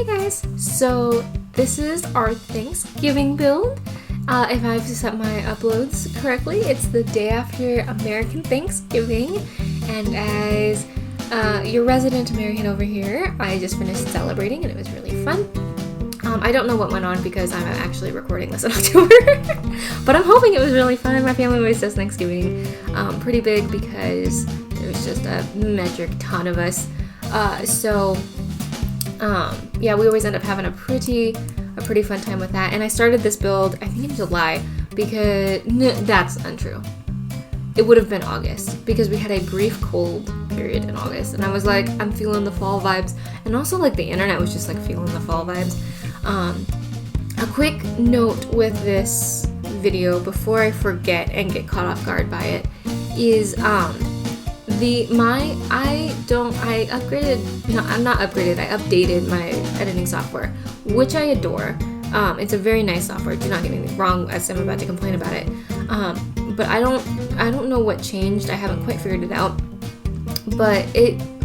Hey guys, so this is our Thanksgiving build. If I've set my uploads correctly, it's the day after American Thanksgiving, and as your resident American over here, I just finished celebrating and it was really fun. I don't know what went on because I'm actually recording this in October, but I'm hoping it was really fun. My family always does Thanksgiving pretty big because there's just a metric ton of us. Yeah, we always end up having a pretty fun time with that. And I started this build, I think in July, because that's untrue. It would have been August because we had a brief cold period in August, and I was like, I'm feeling the fall vibes, and also like the internet was just like feeling the fall vibes. A quick note with this video before I forget and get caught off guard by it is I updated my editing software, which I adore. It's a very nice software, do not get me wrong as I'm about to complain about it. But I don't know what changed. I haven't quite figured it out. But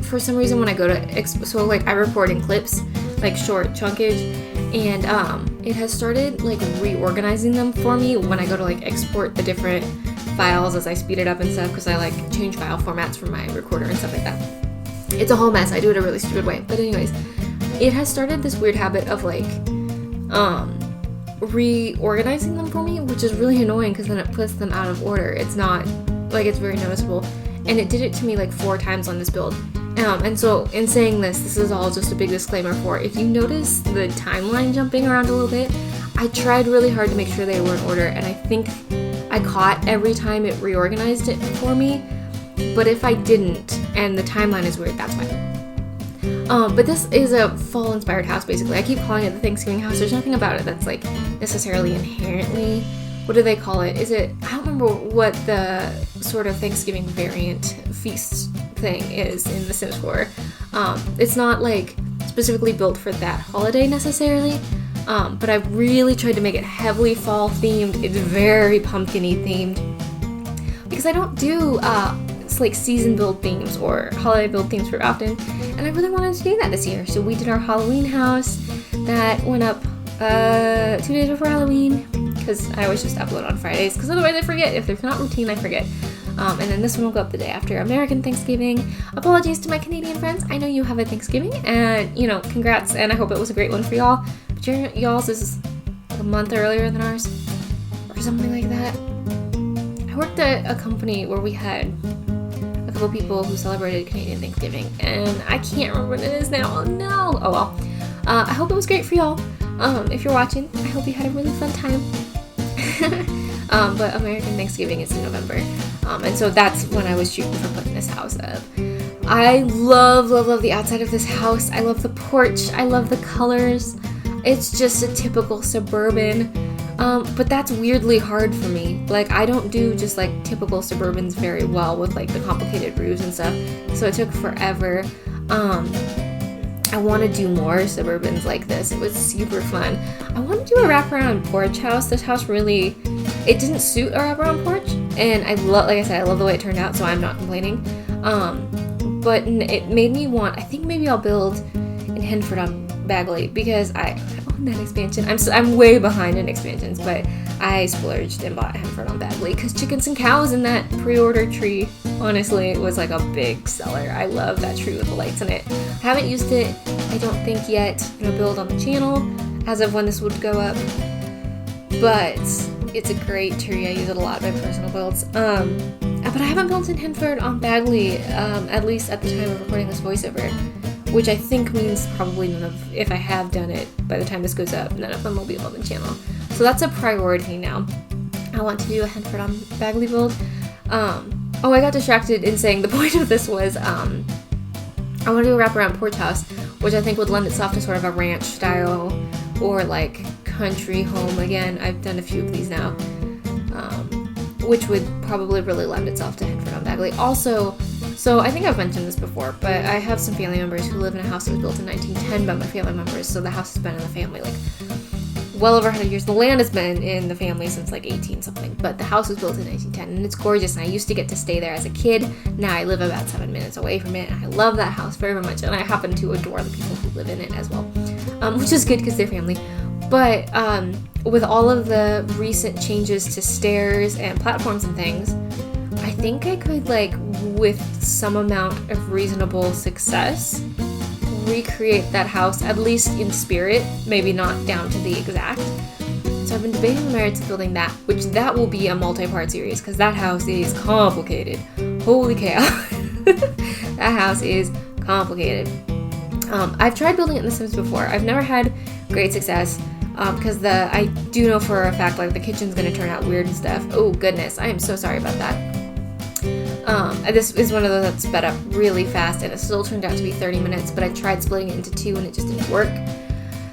for some reason when I go to I record in clips, like short chunkage, and it has started like reorganizing them for me when I go to like export the different files as I speed it up and stuff, because I like change file formats for my recorder and stuff like that. It's a whole mess. I do it a really stupid way. But anyways, it has started this weird habit of like reorganizing them for me, which is really annoying because then it puts them out of order. It's not like, it's very noticeable, and it did it to me like 4 times on this build. And so in saying this is all just a big disclaimer for if you notice the timeline jumping around a little bit. I tried really hard to make sure they were in order, and I think I caught every time it reorganized it for me. But if I didn't and the timeline is weird, that's why. But this is a fall-inspired house, basically. I keep calling it the Thanksgiving house. There's nothing about it that's like necessarily inherently, what do they call it? I don't remember what the sort of Thanksgiving variant feast thing is in The Sims 4. It's not like specifically built for that holiday necessarily, but I've really tried to make it heavily fall themed. It's very pumpkin-y themed because I don't do like season build themes or holiday build themes very often, and I really wanted to do that this year. So we did our Halloween house that went up 2 days before Halloween, because I always just upload on Fridays because otherwise I forget. If there's not routine, I forget. And then this one will go up the day after American Thanksgiving. Apologies to my Canadian friends. I know you have a Thanksgiving, and congrats, and I hope it was a great one for y'all. But y'all's is a month earlier than ours or something like that. I worked at a company where we had a couple people who celebrated Canadian Thanksgiving, and I can't remember what it is now. Oh no! Oh well. I hope it was great for y'all. If you're watching, I hope you had a really fun time. But American Thanksgiving is in November, and so that's when I was shooting for putting this house up. I love the outside of this house. I love the porch. I love the colors. It's just a typical suburban. But that's weirdly hard for me. Like, I don't do just like typical suburbans very well with like the complicated roofs and stuff, so it took forever. I want to do more suburbans like this. It was super fun. I want to do a wraparound porch house. This house really, it didn't suit a wraparound porch, and I love the way it turned out, so I'm not complaining. But it made me want, I think maybe I'll build in Henford on Bagley, because I own that expansion. I'm way behind in expansions, but I splurged and bought Henford on Bagley because chickens and cows in that pre-order tree, honestly, it was like a big seller. I love that tree with the lights in it. I haven't used it, I don't think yet. I'm gonna build on the channel as of when this would go up, but it's a great tree. I use it a lot in my personal builds. But I haven't built in Henford on Bagley, at least at the time of recording this voiceover, which I think means probably none of, if I have done it by the time this goes up, none of them will be on the channel. So that's a priority now. I want to do a Henford on Bagley build. I got distracted in saying the point of this was, I want to do a wraparound porch house, which I think would lend itself to sort of a ranch style or like country home. Again, I've done a few of these now, which would probably really lend itself to Henford on Bagley. Also, so I think I've mentioned this before, but I have some family members who live in a house that was built in 1910 by my family members, so the house has been in the family like well over 100 years. The land has been in the family since like 18 something, but the house was built in 1910, and it's gorgeous, and I used to get to stay there as a kid. Now I live about 7 minutes away from it, and I love that house very, very much, and I happen to adore the people who live in it as well. which is good because they're family. But with all of the recent changes to stairs and platforms and things, I think I could, like, with some amount of reasonable success, recreate that house, at least in spirit, maybe not down to the exact. So I've been debating the merits of building that, which that will be a multi-part series, because that house is complicated. Holy cow. That house is complicated. I've tried building it in The Sims before. I've never had great success, because I do know for a fact, like, the kitchen's gonna turn out weird and stuff. Oh goodness, I am so sorry about that. This is one of those that sped up really fast, and it still turned out to be 30 minutes, but I tried splitting it into 2 and it just didn't work,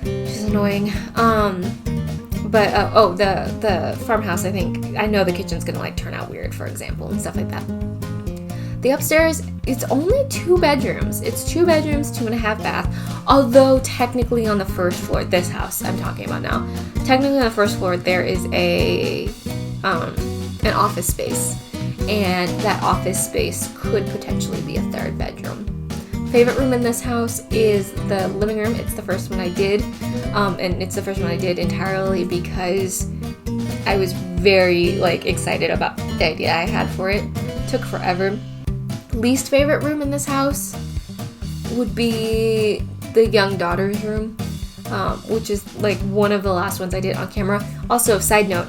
which is annoying. The farmhouse, I know the kitchen's gonna, like, turn out weird, for example, and stuff like that. The upstairs, it's only 2 bedrooms. It's 2 bedrooms, 2.5 bath. Although technically on the first floor, this house I'm talking about now, technically on the first floor there is an office space, and that office space could potentially be a 3rd bedroom. Favorite room in this house is the living room. It's the first one I did, and it's the first one I did entirely because I was very, like, excited about the idea I had for it. It took forever. Least favorite room in this house would be the young daughter's room, which is, like, one of the last ones I did on camera. Also, side note,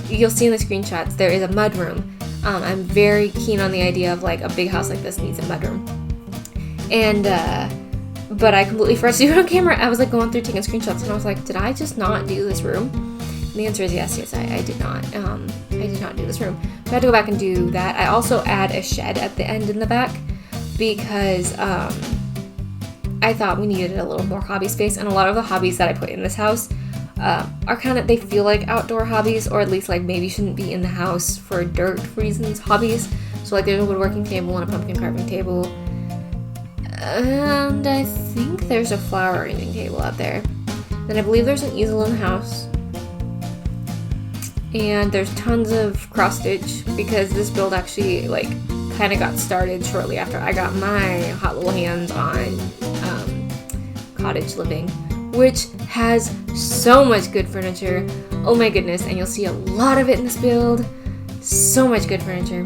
you'll see in the screenshots, there is a mud room. I'm very keen on the idea of, like, a big house like this needs a mud room. And, but I completely forgot to do it on camera. I was, like, going through taking screenshots, and I was like, did I just not do this room? And the answer is yes, I did not. I did not do this room. So I had to go back and do that. I also add a shed at the end in the back because I thought we needed a little more hobby space, and a lot of the hobbies that I put in this house are kind of, they feel like outdoor hobbies, or at least, like, maybe shouldn't be in the house for dirt reasons hobbies. So, like, there's a woodworking table and a pumpkin carving table, and I think there's a flower arranging table out there. Then I believe there's an easel in the house, and there's tons of cross stitch because this build actually, like, kind of got started shortly after I got my hot little hands on cottage living, which has so much good furniture. Oh my goodness, and you'll see a lot of it in this build. So much good furniture.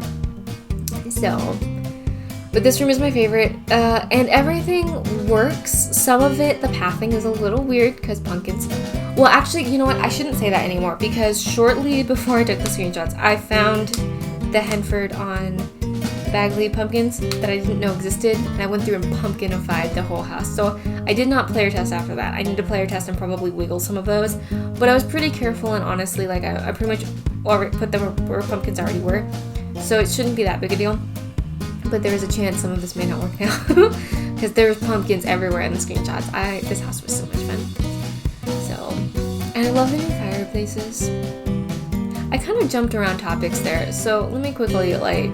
But this room is my favorite, and everything works. Some of it, the pathing is a little weird because pumpkins. Well, actually, you know what? I shouldn't say that anymore because shortly before I took the screenshots, I found the Henford on Bagley pumpkins that I didn't know existed, and I went through and pumpkinified the whole house. So I did not player test after that. I need to player test and probably wiggle some of those, but I was pretty careful, and honestly, like, I pretty much already put them where pumpkins already were, so it shouldn't be that big a deal. But there is a chance some of this may not work out because there's pumpkins everywhere in the screenshots. This house was so much fun. And I love the new fireplaces. I kind of jumped around topics there, so let me quickly, like,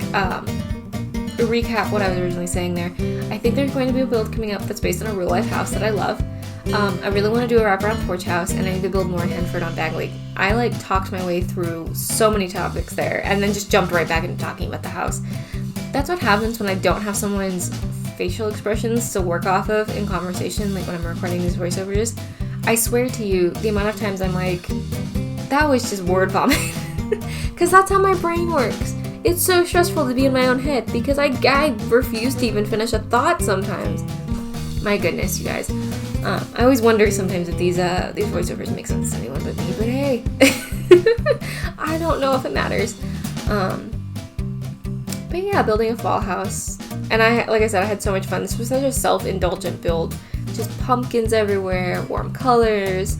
recap what I was originally saying there. I think there's going to be a build coming up that's based on a real life house that I love. I really want to do a wraparound porch house, and I need to build more in Henford on Bagley. I, like, talked my way through so many topics there and then just jumped right back into talking about the house. That's what happens when I don't have someone's facial expressions to work off of in conversation, like when I'm recording these voiceovers. I swear to you, the amount of times I'm like, that was just word vomit. Because that's how my brain works. It's so stressful to be in my own head because I refuse to even finish a thought sometimes. My goodness, you guys. I always wonder sometimes if these voiceovers make sense to anyone but me, but hey. I don't know if it matters. But yeah, building a fall house. And like I said, I had so much fun. This was such a self-indulgent build. Just pumpkins everywhere, warm colors.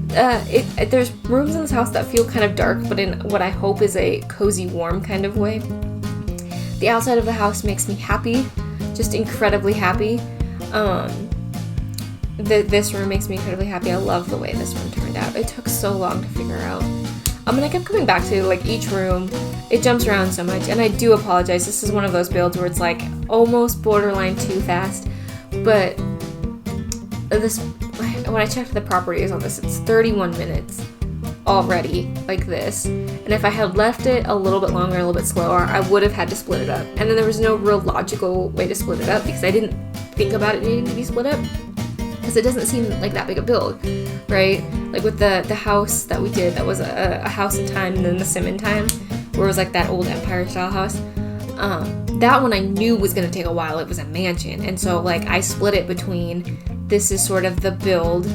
There's rooms in this house that feel kind of dark, but in what I hope is a cozy, warm kind of way. The outside of the house makes me happy, just incredibly happy. This room makes me incredibly happy. I love the way this one turned out. It took so long to figure out. And I kept coming back to, like, each room. It jumps around so much, and I do apologize. This is one of those builds where it's, like, almost borderline too fast. But when I checked the properties on this, it's 31 minutes already, like this. And if I had left it a little bit longer, a little bit slower, I would have had to split it up. And then there was no real logical way to split it up because I didn't think about it needing to be split up. because it doesn't seem like that big a build, right? Like with the house that we did, that was a house in time, and then the sim in time, where it was like that old Empire style house. That one I knew was going to take a while. It was a mansion, and so like I split it between, this is sort of the build,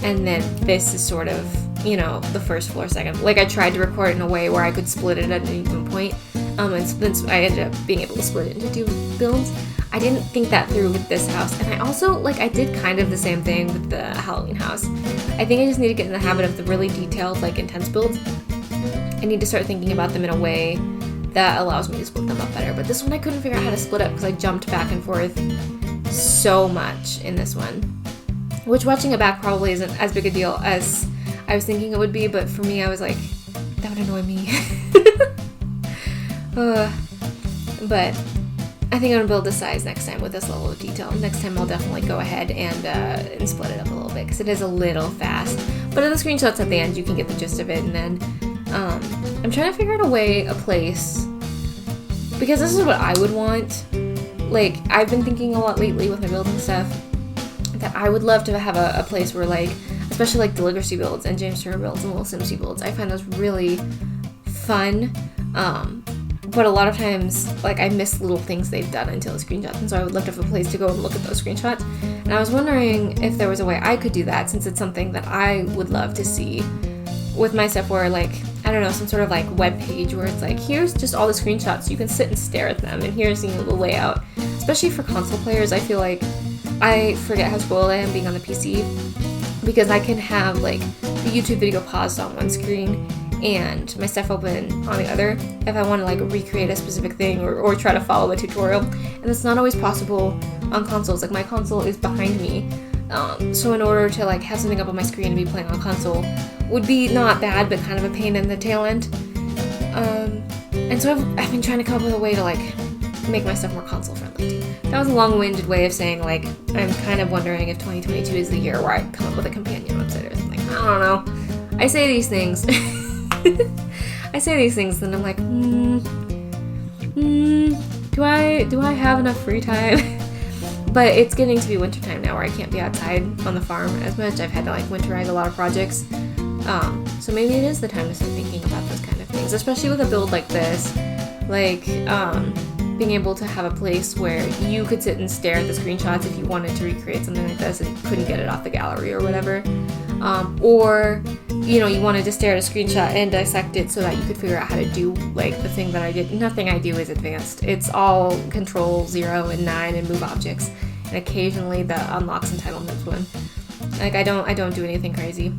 and then this is sort of, you know, the first floor, second. Like I tried to record it in a way where I could split it at an even point, and so then I ended up being able to split it into 2 builds. I didn't think that through with this house, and I also, like, I did kind of the same thing with the Halloween house. I think I just need to get in the habit of the really detailed, like, intense builds. I need to start thinking about them in a way that allows me to split them up better. But this one I couldn't figure out how to split up because I jumped back and forth so much in this one. Which, watching it back, probably isn't as big a deal as I was thinking it would be, but for me, I was like, that would annoy me. But I think I'm gonna build this size next time with this level of detail. Next time I'll definitely go ahead and split it up a little bit, because it is a little fast. But in the screenshots at the end, you can get the gist of it. And then I'm trying to figure out a place, because this is what I would want. Like, I've been thinking a lot lately with my builds and stuff, that I would love to have a place where, like, especially like Deligracy builds and James Turner builds and Little Simsy builds, I find those really fun. But a lot of times, like, I miss little things they've done until the screenshots, and so I would love to have a place to go and look at those screenshots. And I was wondering if there was a way I could do that, since it's something that I would love to see with my stuff, where, like, I don't know, some sort of like web page where it's like, here's just all the screenshots, you can sit and stare at them, and here's the little layout. Especially for console players, I feel like I forget how spoiled I am being on the PC, because I can have like the YouTube video paused on one screen and my stuff open on the other if I want to like recreate a specific thing or try to follow a tutorial, and that's not always possible on consoles. Like, my console is behind me, so in order to like have something up on my screen and be playing on console would be not bad, but kind of a pain in the tail end. And so I've been trying to come up with a way to like make my stuff more console friendly too. That was a long-winded way of saying, like, I'm kind of wondering if 2022 is the year where I come up with a companion website or something. I don't know. I say these things. Then I'm like, do I have enough free time? But it's getting to be wintertime now, where I can't be outside on the farm as much. I've had to like winterize a lot of projects. So maybe it is the time to start thinking about those kind of things, especially with a build like this. Like, being able to have a place where you could sit and stare at the screenshots if you wanted to recreate something like this and couldn't get it off the gallery or whatever. Or, you know, you wanted to stare at a screenshot and dissect it so that you could figure out how to do, like, the thing that I did. Nothing I do is advanced. It's all Control 0 and 9 and move objects. And occasionally the unlocks entitlements one. Like, I don't do anything crazy.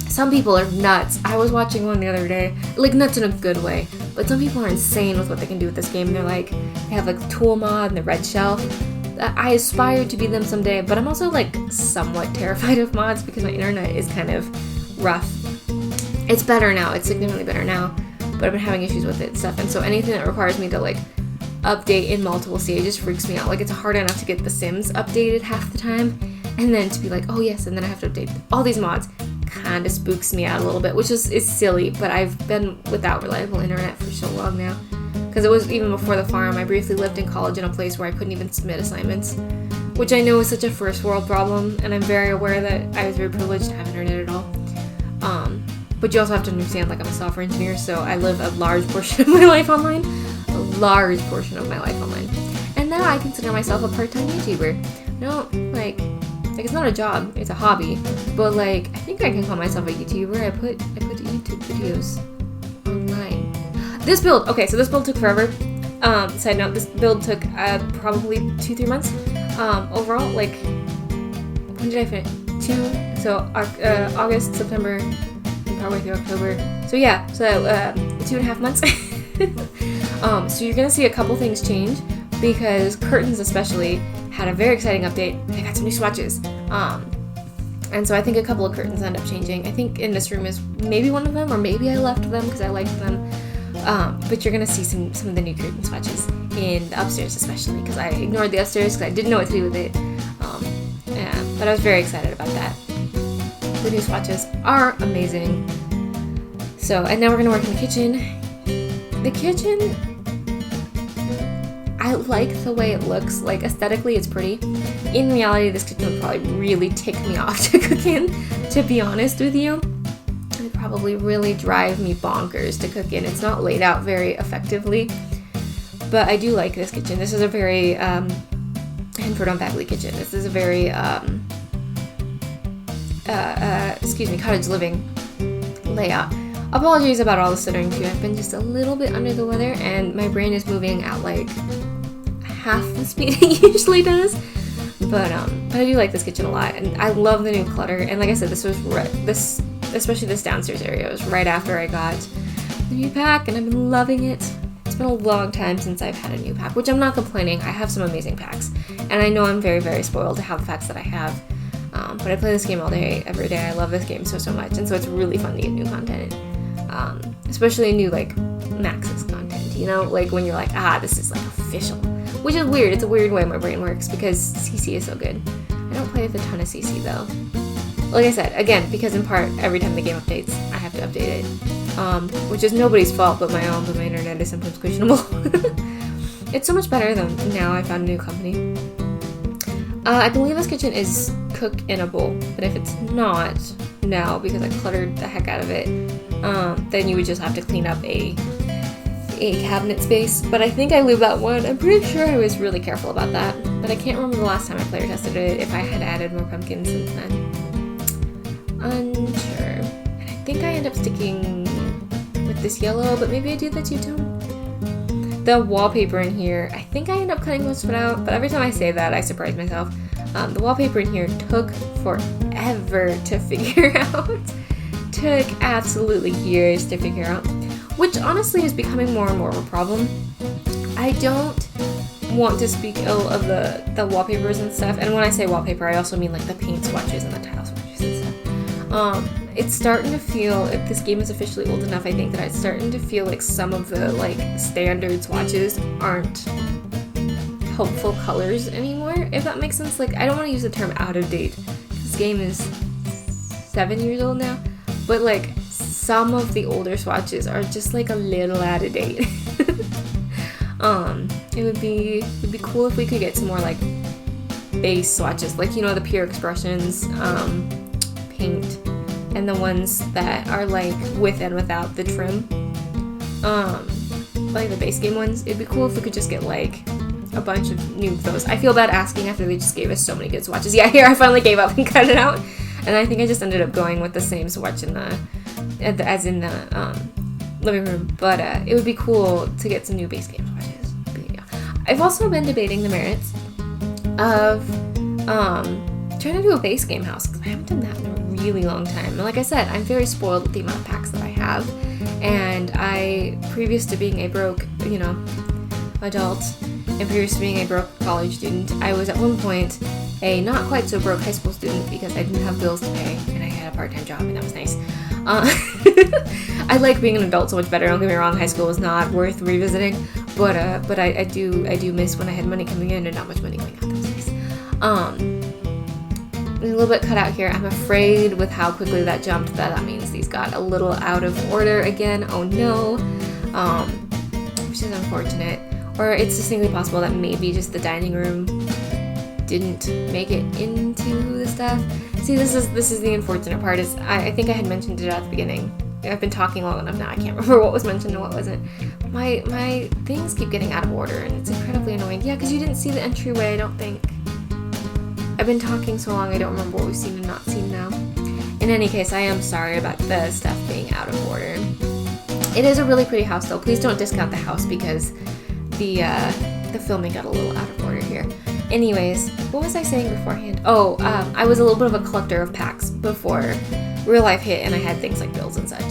Some people are nuts. I was watching one the other day, like, nuts in a good way, but some people are insane with what they can do with this game. They're like, they have like the tool mod and the red shelf. I aspire to be them someday, but I'm also like somewhat terrified of mods because my internet is kind of rough. It's better now, it's significantly better now, but I've been having issues with it and stuff, and so anything that requires me to like update in multiple stages freaks me out. Like, it's hard enough to get The Sims updated half the time, and then to be like, oh yes, and then I have to update all these mods. Kind of spooks me out a little bit, which is silly, but I've been without reliable internet for so long now. Because it was even before the farm. I briefly lived in college in a place where I couldn't even submit assignments, which I know is such a first world problem, and I'm very aware that I was very privileged to have internet at all. But you also have to understand, like, I'm a software engineer, so I live a large portion of my life online. A large portion of my life online. And now I consider myself a part-time YouTuber. No, like, it's not a job, it's a hobby, but like, I think I can call myself a YouTuber. I put YouTube videos online. This build, okay, so this build took forever. Side note, this build took probably 2-3 months. Overall, like, when did I finish? August, September, and probably through October. So yeah, 2.5 months. So you're gonna see a couple things change, because curtains especially had a very exciting update. They got some new swatches. And so I think a couple of curtains end up changing. I think in this room is maybe one of them, or maybe I left them because I liked them. But you're gonna see some of the new curtain swatches in the upstairs, especially because I ignored the upstairs because I didn't know what to do with it. But I was very excited about that. The new swatches are amazing. So, and now we're gonna work in the kitchen. The kitchen, I like the way it looks. Like, aesthetically, it's pretty. In reality, this kitchen would probably really tick me off to cook in, to be honest with you. It would probably really drive me bonkers to cook in. It's not laid out very effectively, but I do like this kitchen. This is a very, Henford on Bagley kitchen. This is a very, cottage living layout. Apologies about all the stuttering too. I've been just a little bit under the weather, and my brain is moving at like half the speed it usually does. But I do like this kitchen a lot, and I love the new clutter. And like I said, especially this downstairs area was right after I got the new pack, and I've been loving it. It's been a long time since I've had a new pack, which I'm not complaining. I have some amazing packs, and I know I'm very, very spoiled to have the packs that I have. But I play this game all day, every day. I love this game so much, and so it's really fun to get new content. Especially new, like, Max's content, you know? Like, when you're like, this is, like, official. Which is weird. It's a weird way my brain works, because CC is so good. I don't play with a ton of CC, though. Like I said, again, because in part, every time the game updates, I have to update it. Which is nobody's fault but my own, but my internet is sometimes questionable. It's so much better than now I found a new company. I believe this kitchen is cook-inable, but if it's not now, because I cluttered the heck out of it, then you would just have to clean up a cabinet space. But I think I leave that one. I'm pretty sure I was really careful about that, but I can't remember the last time I player tested it, if I had added more pumpkins since then. Unsure. And I think I end up sticking with this yellow, but maybe I do the two-tone. The wallpaper in here, I think I end up cutting most of it out, but every time I say that, I surprise myself. The wallpaper in here took forever to figure out. Took absolutely years to figure out, which honestly is becoming more and more of a problem. I don't want to speak ill of the wallpapers and stuff, and when I say wallpaper, I also mean like the paint swatches and the tile swatches and stuff. It's starting to feel, if this game is officially old enough, I think that it's starting to feel like some of the like standard swatches aren't helpful colors anymore, if that makes sense. Like, I don't want to use the term out of date, this game is 7 years old now, but like some of the older swatches are just like a little out of date. It would be cool if we could get some more like base swatches, like, you know, the pure expressions paint, and the ones that are like with and without the trim, like the base game ones. It'd be cool if we could just get like a bunch of new of those. I feel bad asking after they just gave us so many good swatches. Yeah, here I finally gave up and cut it out, and I think I just ended up going with the same swatch as in the living room. But it would be cool to get some new base game swatches. But, yeah. I've also been debating the merits of trying to do a base game house, because I haven't done that in a really long time. And like I said, I'm very spoiled with the amount of packs that I have, and previous to being a broke, you know, adult, and previous to being a broke college student, I was at one point a not quite so broke high school student, because I didn't have bills to pay and I had a part-time job, and that was nice. I like being an adult so much better. Don't get me wrong, high school was not worth revisiting, but I do miss when I had money coming in and not much money going out. That was nice. A little bit cut out here. I'm afraid with how quickly that jumped that means these got a little out of order again. Oh no. Which is unfortunate. Or it's distinctly possible that maybe just the dining room didn't make it into the stuff. See, this is the unfortunate part. Is I think I had mentioned it at the beginning. I've been talking long enough now, I can't remember what was mentioned and what wasn't. My things keep getting out of order, and it's incredibly annoying. Yeah, because you didn't see the entryway, I don't think. I've been talking so long, I don't remember what we've seen and not seen now. In any case, I am sorry about the stuff being out of order. It is a really pretty house, though. Please don't discount the house, because the filming got a little out of order here. Anyways, what was I saying beforehand? Oh, I was a little bit of a collector of packs before real life hit, and I had things like bills and such.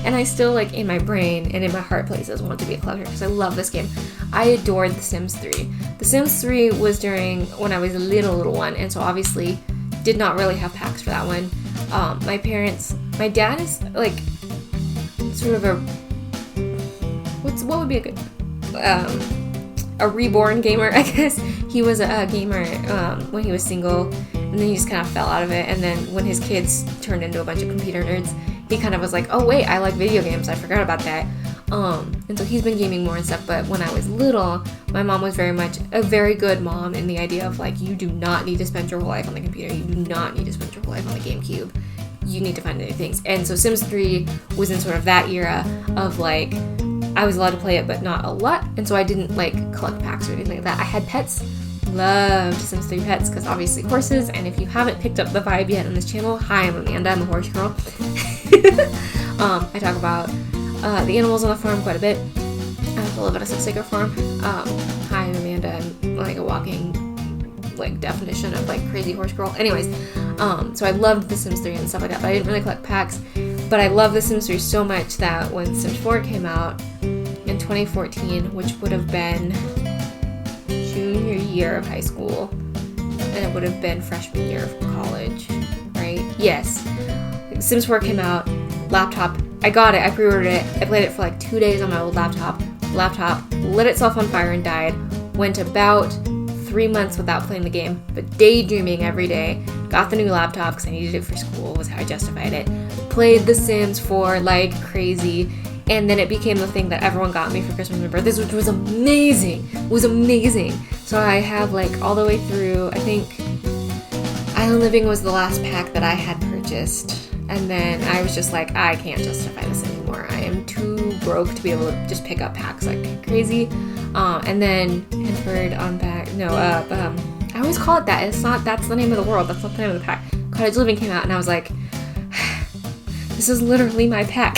And I still, like, in my brain and in my heart places want to be a collector, because I love this game. I adored The Sims 3. The Sims 3 was during when I was a little one, and so obviously did not really have packs for that one. My dad is like sort of what would be a good a reborn gamer, I guess. He was a gamer when he was single, and then he just kind of fell out of it, and then when his kids turned into a bunch of computer nerds, he kind of was like, oh wait, I like video games, I forgot about that. And so he's been gaming more and stuff. But when I was little, my mom was very much a very good mom in the idea of like, you do not need to spend your whole life on the computer. You do not need to spend your whole life on the GameCube. You need to find new things. And so Sims 3 was in sort of that era of like, I was allowed to play it, but not a lot. And so I didn't like collect packs or anything like that. I had pets. Loved Sims 3 pets because obviously horses. And if you haven't picked up the vibe yet on this channel, hi, I'm Amanda. I'm a horse girl. I talk about the animals on the farm quite a bit. I also live at a 6-acre farm. Hi, I'm Amanda. I'm like a walking like definition of like crazy horse girl. Anyways, so I loved The Sims 3 and stuff like that, but I didn't really collect packs. But I love The Sims 3 so much that when Sims 4 came out in 2014, which would have been junior year of high school, and it would have been freshman year of college, right? Yes. Sims 4 came out, laptop, I got it, I pre-ordered it, I played it for like 2 days on my old laptop lit itself on fire and died, went about 3 months without playing the game, but daydreaming every day, got the new laptop because I needed it for school, was how I justified it, played The Sims 4 like crazy, and then it became the thing that everyone got me for Christmas and birthdays, which was amazing. It was amazing. So I have like all the way through, I think Island Living was the last pack that I had purchased. And then I was just like, I can't justify this anymore. I am too broke to be able to just pick up packs like crazy. And then Henford on back, I always call it that. It's not, that's the name of the world. That's not the name of the pack. Cottage Living came out and I was like, this is literally my pack.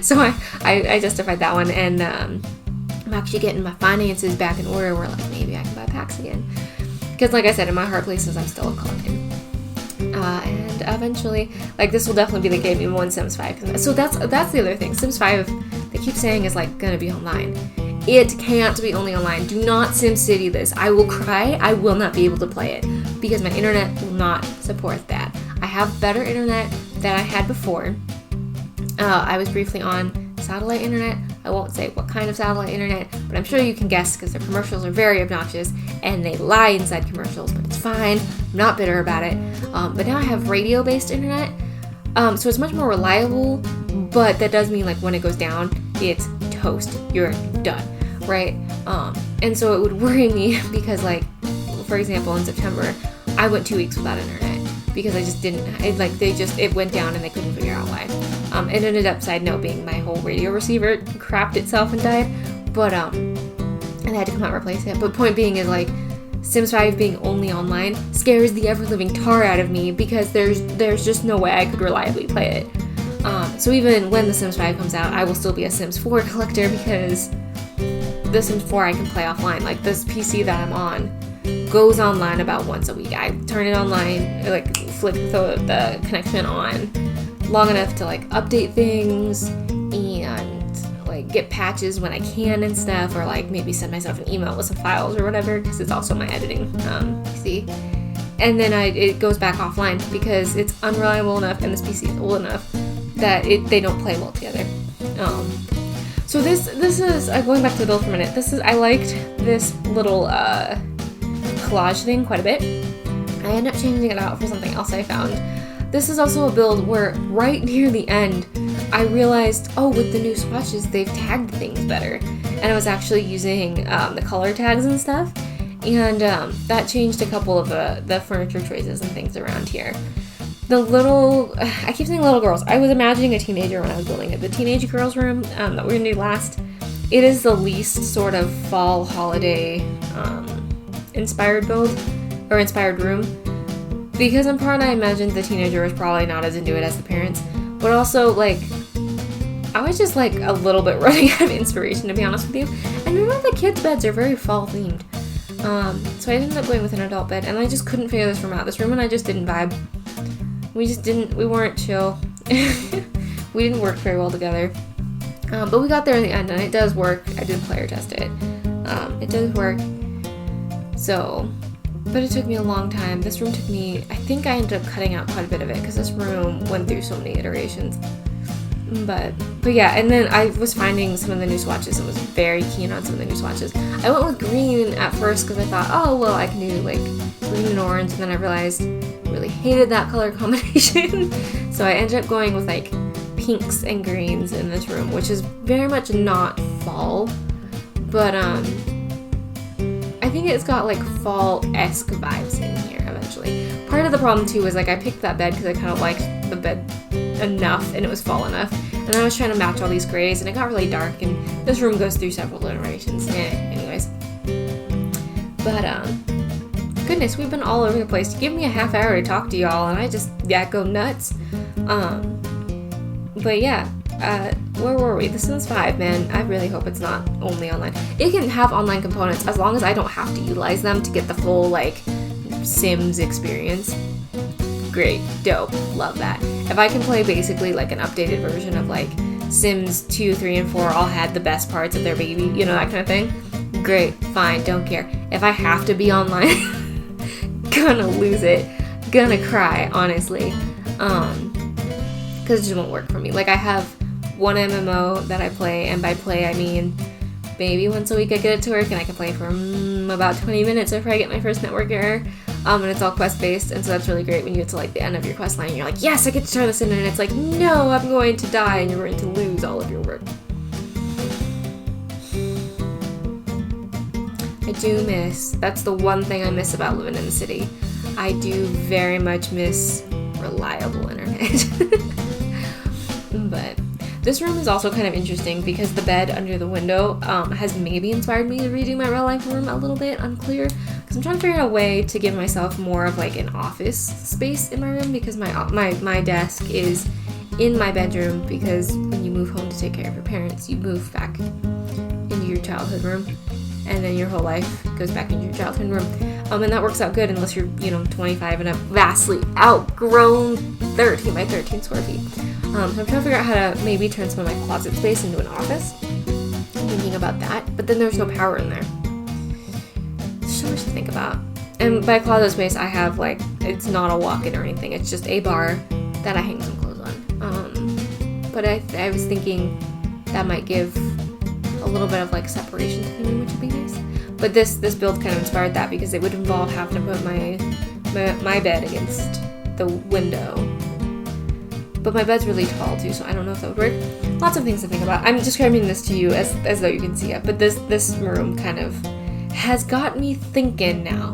So I justified that one, and I'm actually getting my finances back in order where like maybe I can buy packs again. Because like I said, in my heart places, I'm still a collecting. And eventually, like this will definitely be the game even when Sims 5. So that's the other thing. Sims 5, they keep saying is like gonna be online. It can't be only online. Do not SimCity this. I will cry. I will not be able to play it because my internet will not support that. I have better internet than I had before. I was briefly on satellite internet. I won't say what kind of satellite internet, but I'm sure you can guess because their commercials are very obnoxious and they lie inside commercials, but it's fine. I'm not bitter about it. But now I have radio-based internet, so it's much more reliable, but that does mean like when it goes down, it's toast. You're done, right? And so it would worry me because like, for example, in September, I went 2 weeks without internet because I just didn't, it went down and they couldn't figure out why. It ended up, side note, being my whole radio receiver crapped itself and died, but, and I had to come out and replace it. But point being is like, Sims 5 being only online scares the ever-living tar out of me because there's just no way I could reliably play it. So even when The Sims 5 comes out, I will still be a Sims 4 collector because The Sims 4 I can play offline. Like this PC that I'm on goes online about once a week. I turn it online, like flick the connection on long enough to like update things and like get patches when I can and stuff, or like maybe send myself an email with some files or whatever because it's also my editing PC. And then it goes back offline because it's unreliable enough and this PC is old enough that they don't play well together. So this is going back to the build for a minute. I liked this little collage thing quite a bit. I ended up changing it out for something else I found. This is also a build where right near the end, I realized, oh, with the new swatches, they've tagged things better. And I was actually using the color tags and stuff. And that changed a couple of the furniture choices and things around here. I keep saying little girls. I was imagining a teenager when I was building it. The teenage girls room that we're going to do last, it is the least sort of fall holiday inspired build, or inspired room. Because in part I imagined the teenager was probably not as into it as the parents, but also like I was just like a little bit running out of inspiration, to be honest with you. And none of the kids' beds are very fall themed, so I ended up going with an adult bed, and I just couldn't figure this room out. This room and I just didn't vibe. We weren't chill. We didn't work very well together, but we got there in the end, and it does work. I did player test it. It does work. So. But it took me a long time. This room took me, I think I ended up cutting out quite a bit of it because this room went through so many iterations. But yeah, and then I was finding some of the new swatches and was very keen on some of the new swatches. I went with green at first because I thought, oh, well, I can do like green and orange, and then I realized I really hated that color combination. So I ended up going with like pinks and greens in this room, which is very much not fall, but I think it's got like fall-esque vibes in here eventually. Part of the problem too was like I picked that bed because I kind of liked the bed enough and it was fall enough, and I was trying to match all these grays and it got really dark, and this room goes through several generations. Anyways, but goodness, we've been all over the place. Give me a half hour to talk to y'all and I just go nuts. But yeah, where were we? The Sims 5, man. I really hope it's not only online. It can have online components as long as I don't have to utilize them to get the full like Sims experience. Great, dope, love that. If I can play basically like an updated version of like Sims 2, 3, and 4 all had the best parts of their baby, you know, that kind of thing, great, fine, don't care. If I have to be online, gonna lose it, gonna cry, honestly, because it just won't work for me. Like, I have one MMO that I play, and by play I mean maybe once a week I get it to work and I can play for about 20 minutes before I get my first network error. And it's all quest based, and so that's really great when you get to like the end of your quest line and you're like, yes, I get to turn this in, and it's like, no, I'm going to die and you're going to lose all of your work. I do miss, that's the one thing I miss about living in the city. I do very much miss reliable internet. But this room is also kind of interesting because the bed under the window has maybe inspired me to redo my real life room a little bit, unclear. Because I'm trying to figure out a way to give myself more of like an office space in my room, because my desk is in my bedroom, because when you move home to take care of your parents, you move back into your childhood room, and then your whole life goes back into your childhood room. And that works out good unless you're, 25 and a vastly outgrown 13 by 13 square feet. So I'm trying to figure out how to maybe turn some of my closet space into an office. I'm thinking about that, but then there's no power in there. So much to think about. And by closet space, I have like, it's not a walk-in or anything. It's just a bar that I hang some clothes on. But I was thinking that might give a little bit of like separation to the room, which would be nice. But this build kind of inspired that, because it would involve having to put my bed against the window. But my bed's really tall too, so I don't know if that would work. Lots of things to think about. I'm describing this to you as though you can see it, but this room kind of has got me thinking now.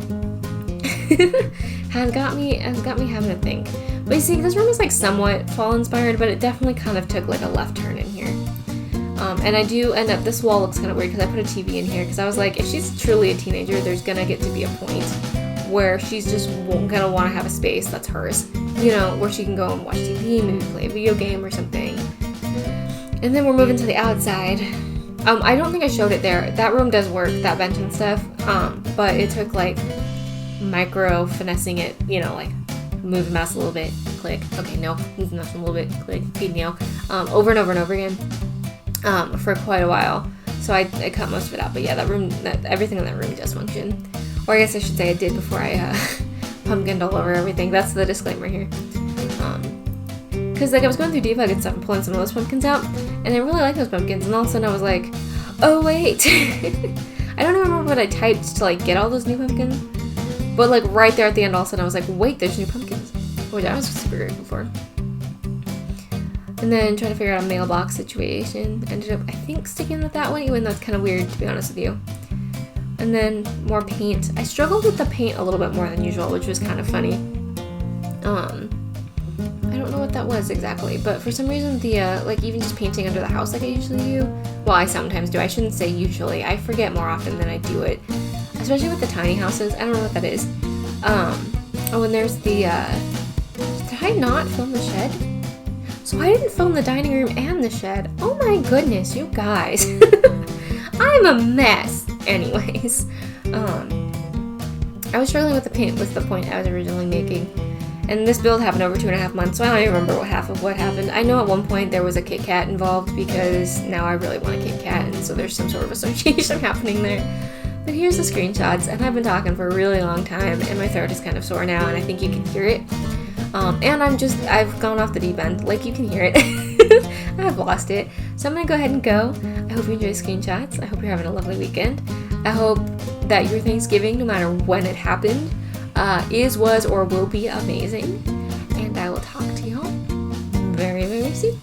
has got me having to think. But you see, this room is like somewhat fall inspired, but it definitely kind of took like a left turn in here. And I do end up, this wall looks kind of weird because I put a TV in here because I was like, if she's truly a teenager, there's gonna get to be a point where she's just gonna want to have a space that's hers, where she can go and watch TV, maybe play a video game or something. And then we're moving to the outside. I don't think I showed it there. That room does work, that bench and stuff, but it took like micro finessing it, like move the mouse a little bit, click, okay, no, move the mouse a little bit, click, feed me out, over and over and over again. For quite a while, so I cut most of it out. But yeah, everything in that room does function, or I guess I should say I did before I pumpkined all over everything. That's the disclaimer here, because like I was going through debug and stuff and pulling some of those pumpkins out, and I really like those pumpkins, and all of a sudden I was like, oh wait, I don't remember what I typed to like get all those new pumpkins, but like right there at the end, all of a sudden I was like, wait, there's new pumpkins, which I was super grateful for. And then trying to figure out a mailbox situation. Ended up, I think, sticking with that one, even though it's kind of weird, to be honest with you. And then more paint. I struggled with the paint a little bit more than usual, which was kind of funny. I don't know what that was exactly, but for some reason the, like even just painting under the house like I usually do. Well, I sometimes do. I shouldn't say usually. I forget more often than I do it. Especially with the tiny houses. I don't know what that is. Oh, and there's the, did I not film the shed? So I didn't film the dining room and the shed. Oh my goodness, you guys. I'm a mess. Anyways, I was struggling with the paint was the point I was originally making. And this build happened over 2.5 months, so I don't even remember half of what happened. I know at one point there was a Kit Kat involved because now I really want a Kit Kat, and so there's some sort of association happening there. But here's the screenshots, and I've been talking for a really long time, and my throat is kind of sore now, and I think you can hear it. And I've gone off the deep end, like you can hear it. I've lost it. So I'm gonna go ahead and go. I hope you enjoy screenshots. I hope you're having a lovely weekend. I hope that your Thanksgiving, no matter when it happened, is, was, or will be amazing. And I will talk to y'all very, very soon.